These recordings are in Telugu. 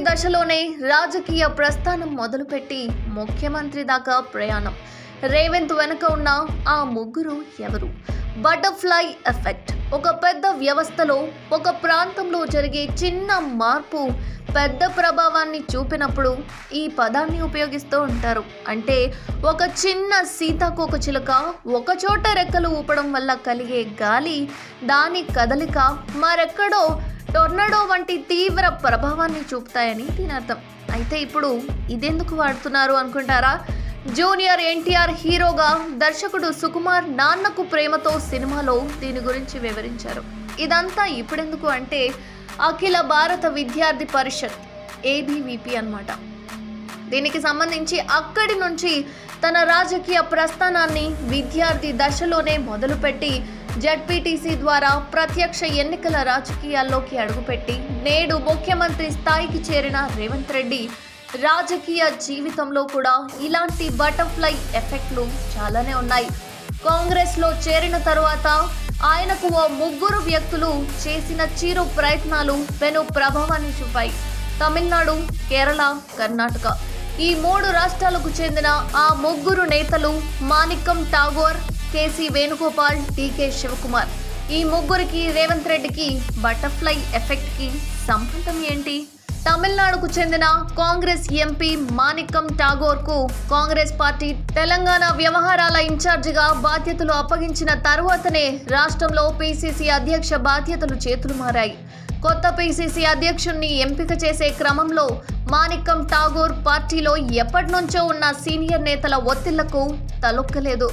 దశలోనే రాజకీయ ప్రస్థానం మొదలుపెట్టి ముఖ్యమంత్రి దాకా ప్రయాణం. రేవంత్ వెనుక ఉన్న ఆ ముగ్గురు ఎవరు? Butterfly effect. ఒక పెద్ద వ్యవస్థలో ఒక ప్రాంతంలో జరిగే చిన్న మార్పు పెద్ద ప్రభావాన్ని చూపినప్పుడు ఈ పదాన్ని ఉపయోగిస్తూ ఉంటారు. అంటే ఒక చిన్న సీతాకోకచిలుక ఒకచోట రెక్కలు ఊపడం వల్ల కలిగే గాలి, దాని కదలిక మరెక్కడో టొర్నడో వంటి తీవ్ర ప్రభావాన్ని చూపుతాయని దీని అర్థం. అయితే ఇప్పుడు ఇదెందుకు వాడుతున్నారు అనుకుంటారా? జూనియర్ ఎన్టీఆర్ హీరోగా దర్శకుడు సుకుమార్ నాన్నకు ప్రేమతో సినిమాలో దీని గురించి వివరించారు. ఇదంతా ఇప్పుడెందుకు అంటే అఖిల భారత విద్యార్థి పరిషత్ ABVP అన్నమాట. దీనికి సంబంధించి అక్కడి నుంచి తన రాజకీయ ప్రస్థానాన్ని విద్యార్థి దశలోనే మొదలుపెట్టి ZPTC ద్వారా ప్రత్యక్ష ఎన్నికల రాజకీయాల్లోకి అడుగుపెట్టి నేడు ముఖ్యమంత్రి స్థాయికి చేరిన రేవంత్ రెడ్డి రాజకీయ జీవితంలో కూడా ఇలాంటి బటర్ఫ్లై ఎఫెక్ట్లు చాలానే ఉన్నాయి. కాంగ్రెస్లో చేరిన తరువాత ఆయనకు ఓ ముగ్గురు వ్యక్తులు చేసిన చిరు ప్రయత్నాలు పెను ప్రభావాన్ని చూపాయి. తమిళనాడు, కేరళ, కర్ణాటక ఈ 3 రాష్ట్రాలకు చెందిన ఆ ముగ్గురు నేతలు మాణిక్యం ఠాగూర్, KC వేణుగోపాల్, DK శివకుమార్. ఈ ముగ్గురికి రేవంత్ రెడ్డికి బటర్ఫ్లై ఎఫెక్ట్కి సంబంధం ఏంటి? తమిళనాడుకు చెందిన కాంగ్రెస్ ఎంపీ మాణిక్యం ఠాగూర్కు కాంగ్రెస్ పార్టీ తెలంగాణ వ్యవహారాల ఇన్ఛార్జిగా బాధ్యతలు అప్పగించిన తర్వాతనే రాష్ట్రంలో PCC అధ్యక్ష బాధ్యతలు చేతులు మారాయి. కొత్త PCC అధ్యక్షుడిని ఎంపిక చేసే క్రమంలో మాణిక్యం ఠాగూర్ పార్టీలో ఎప్పటినుంచో ఉన్న సీనియర్ నేతల ఒత్తిళ్లకు తలొక్కలేదు.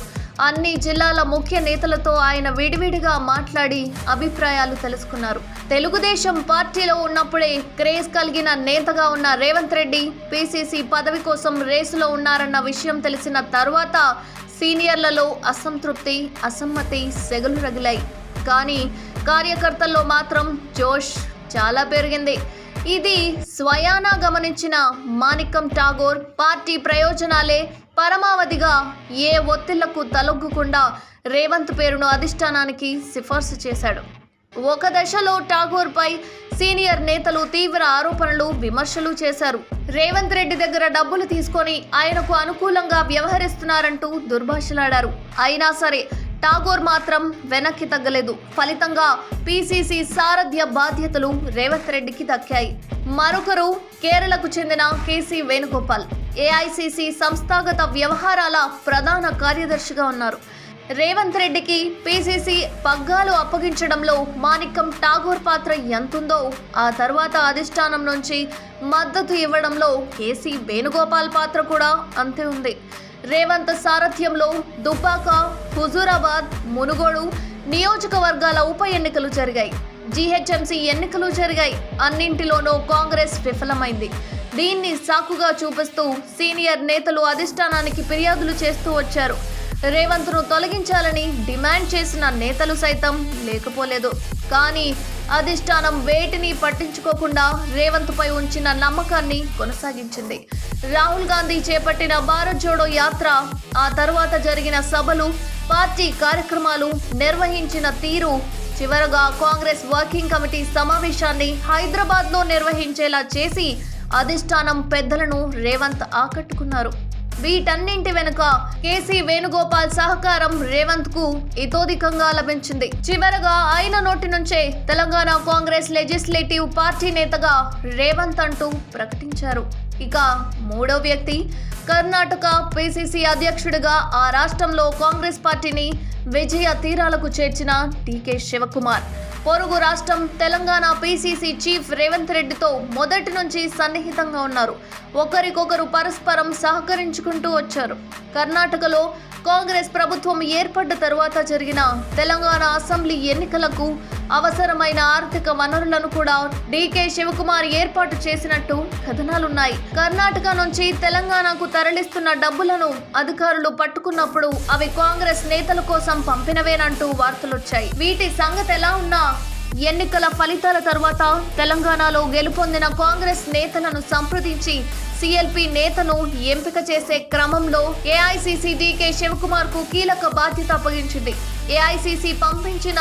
అన్ని జిల్లాల ముఖ్య నేతలతో ఆయన విడివిడిగా మాట్లాడి అభిప్రాయాలు తెలుసుకున్నారు. తెలుగుదేశం పార్టీలో ఉన్నప్పుడే క్రేజ్ కలిగిన నేతగా ఉన్న రేవంత్ రెడ్డి PCC పదవి కోసం రేసులో ఉన్నారన్న విషయం తెలిసిన తర్వాత సీనియర్లలో అసంతృప్తి, అసమ్మతి సెగలు రగిలాయి. కానీ కార్యకర్తల్లో మాత్రం జోష్ చాలా పెరిగింది. ఇది స్వయానా గమనించిన మాణిక్యం ఠాగూర్ పార్టీ ప్రయోజనాలే పరమావధిగా ఏ ఒత్తిళ్లకు తలొగ్గకుండా రేవంత్ పేరును అధిష్టానానికి సిఫార్సు చేశాడు. ఒక దశలో ఠాగూర్పై సీనియర్ నేతలు తీవ్ర ఆరోపణలు, విమర్శలు చేశారు. రేవంత్ రెడ్డి దగ్గర డబ్బులు తీసుకొని ఆయనకు అనుకూలంగా వ్యవహరిస్తున్నారంటూ దుర్భాషలాడారు. అయినా సరే ఠాగూర్ మాత్రం వెనక్కి తగ్గలేదు. ఫలితంగా PCC సారథ్య బాధ్యతలు రేవంత్ రెడ్డికి దక్కాయి. మరొకరు కేరళకు చెందిన KC వేణుగోపాల్ AICC సంస్థాగత వ్యవహారాల ప్రధాన కార్యదర్శిగా ఉన్నారు. రేవంత్ రెడ్డికి PCC పగ్గాలు అప్పగించడంలో మాణిక్యం ఠాగూర్ పాత్ర ఎంతుందో ఆ తర్వాత అధిష్టానం నుంచి మద్దతు ఇవ్వడంలో KC వేణుగోపాల్ పాత్ర కూడా అంతే ఉంది. రేవంత్ సారథ్యంలో దుబ్బాక, హుజూరాబాద్, మునుగోడు నియోజకవర్గాల ఉప ఎన్నికలు జరిగాయి. GHMC ఎన్నికలు జరిగాయి. అన్నింటిలోనూ కాంగ్రెస్ విఫలమైంది. దీన్ని సాకుగా చూపిస్తూ సీనియర్ నేతలు అధిష్టానానికి ఫిర్యాదులు చేస్తూ వచ్చారు. రేవంత్ను తొలగించాలని డిమాండ్ చేసిన నేతలు సైతం లేకపోలేదు. కానీ అధిష్టానం వేటిని పట్టించుకోకుండా రేవంత్పై ఉంచిన నమ్మకాన్ని కొనసాగించింది. రాహుల్ గాంధీ చేపట్టిన భారత్ జోడో యాత్ర, ఆ తర్వాత జరిగిన సభలు, పార్టీ కార్యక్రమాలు, నిర్వహించిన తీరు, చివరగా కాంగ్రెస్ వర్కింగ్ కమిటీ సమావేశాన్ని హైదరాబాద్లో నిర్వహించేలా చేసి అధిష్టానం పెద్దలను రేవంత్ ఆకట్టుకున్నారు. వీటన్నింటి వెనుక KC వేణుగోపాల్ సహకారం రేవంత్ కు ఇతోధికంగా లభించింది. చివరగా ఆయన నోటి నుంచే తెలంగాణ కాంగ్రెస్ లెజిస్లేటివ్ పార్టీ నేతగా రేవంత్ అంటూ ప్రకటించారు. ఇక మూడో వ్యక్తి కర్ణాటక PCC అధ్యక్షుడిగా ఆ రాష్ట్రంలో కాంగ్రెస్ పార్టీని విజయ తీరాలకు చేర్చిన DK శివకుమార్. పొరుగు రాష్ట్రం తెలంగాణ PCC చీఫ్ రేవంత్ రెడ్డితో మొదటి నుంచి సన్నిహితంగా ఉన్నారు. ఒకరికొకరు పరస్పరం సహకరించుకుంటూ వచ్చారు. కర్ణాటకలో కాంగ్రెస్ ప్రభుత్వం ఏర్పడ్డ తరువాత జరిగిన తెలంగాణ అసెంబ్లీ ఎన్నికలకు అవసరమైన ఆర్థిక వనరులను కూడా DK శివకుమార్ ఏర్పాటు చేసినట్టు కథనాలున్నాయి. కర్ణాటక నుంచి తెలంగాణకు తరలిస్తున్న డబ్బులను అధికారులు పట్టుకున్నప్పుడు అవి కాంగ్రెస్ నేతల కోసం పంపినవేనంటూ వార్తలొచ్చాయి. వీటి సంగతి ఎలా ఉన్నా ఎన్నికల ఫలితాల తర్వాత తెలంగాణలో గెలుపొందిన కాంగ్రెస్ నేతలను సంప్రదించి CLP నేతను ఎంపిక చేసే క్రమంలో AICC DK శివకుమార్ కు కీలక బాధ్యత అప్పగించింది. AICC పంపించిన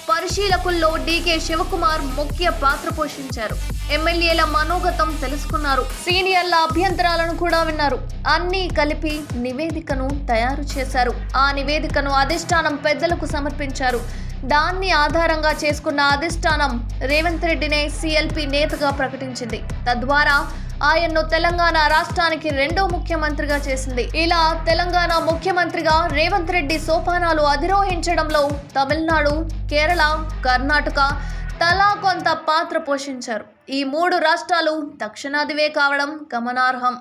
పరిశీలకుల్లో DK శివకుమార్ ముఖ్య పాత్ర పోషించారు. ఎమ్మెల్యేల మనోగతం తెలుసుకున్నారు, సీనియర్ల అభ్యంతరాలను కూడా విన్నారు. అన్నీ కలిపి నివేదికను తయారు చేశారు. ఆ నివేదికను అధిష్టానం పెద్దలకు సమర్పించారు. దాన్ని ఆధారంగా చేసుకున్న అధిష్టానం రేవంత్ రెడ్డినే సీఎల్పీ నేతగా ప్రకటించింది. తద్వారా ఆయన్ను తెలంగాణ రాష్ట్రానికి రెండో ముఖ్యమంత్రిగా చేసింది. ఇలా తెలంగాణ ముఖ్యమంత్రిగా రేవంత్ రెడ్డి సోపానాలు అధిరోహించడంలో తమిళనాడు, కేరళ, కర్ణాటక తలా కొంత పాత్ర పోషించారు. ఈ 3 రాష్ట్రాలు దక్షిణాదివే కావడం గమనార్హం.